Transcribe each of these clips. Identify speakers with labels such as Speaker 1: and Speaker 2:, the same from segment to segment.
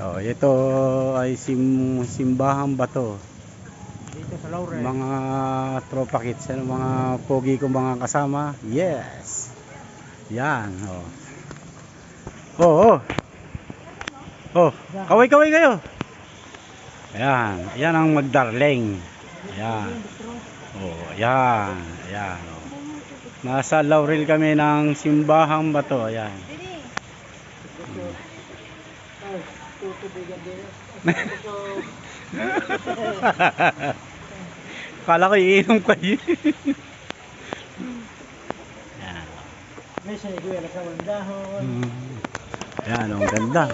Speaker 1: Oh, ito ay simbahang bato.
Speaker 2: Dito sa Laurel.
Speaker 1: Mga tropa kits, ano, mga pogi kong mga kasama. Yes. Yan, oh. Oh, oh. Oh, kaway-kaway kayo. Ayan, ayan ang magdarling. Ayan. Oh, ayan. Ayan, oh. Nasa Laurel kami ng simbahang bato. Ayan. Kala ko iinom kayo. Ayan.
Speaker 2: May sa iguela sa dahon.
Speaker 1: Ayan, ang ganda.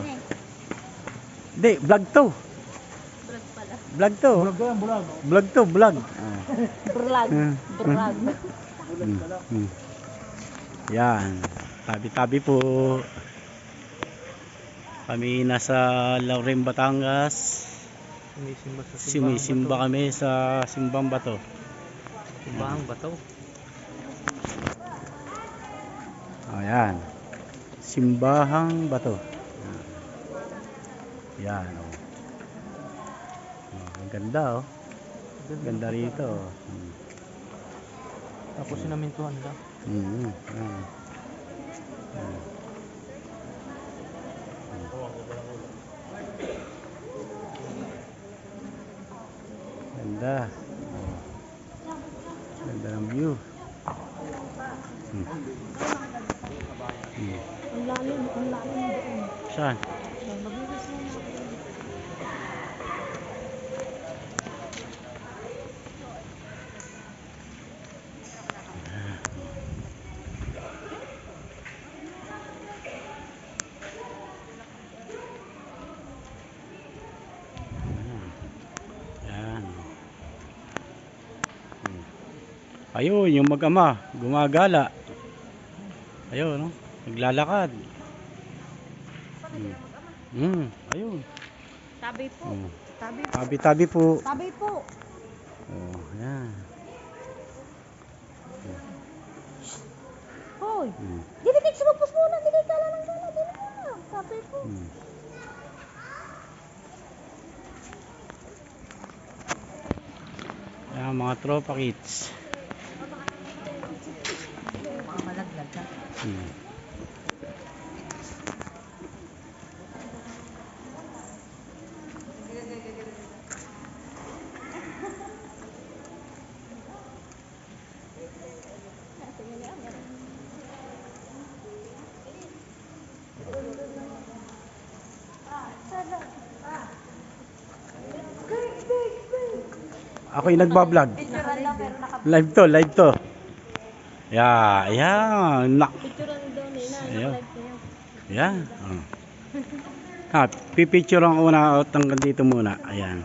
Speaker 1: Hindi, vlog to.
Speaker 3: Vlog pala.
Speaker 1: Vlog to.
Speaker 2: Bulag yan, bulag.
Speaker 1: Vlog to, vlog.
Speaker 3: Vlog. Vlog.
Speaker 1: Yan. Tabi-tabi po. Kami nasa Laurel, Batangas. Sumisimba kami sa simbang bato.
Speaker 2: Simbahang bato.
Speaker 1: Ayan. Simbahang bato. Yan, oh. Ang ganda, oh. Ganda rito.
Speaker 2: Tapos sinamintuhan ka.
Speaker 1: Yan. Ganda. Ganda ng view.
Speaker 3: Ang lalim doon.
Speaker 1: Saan? Ayun, yung mag-ama, gumagala. Ayun, no? Naglalakad. Ayun.
Speaker 3: Tabi po. Tabi po.
Speaker 1: Tabi-tabi po.
Speaker 3: Tabi po.
Speaker 1: Oh, yan.
Speaker 3: Hoy. Dili kay sumapos muna, dili kala lang kala, dili muna. Tabi po.
Speaker 1: Yan, mga tropa kits.
Speaker 3: Mga malaglag ka.
Speaker 1: Ako yung nagbablog.
Speaker 3: Picturean daw pero naka
Speaker 1: Live to, live to. Yeah, ayan.
Speaker 3: picturean daw nila,
Speaker 1: Ayun.
Speaker 3: naka-live niya.
Speaker 1: Yan. Oh. Ha, pipicture ang una at hanggang dito muna. Ayan.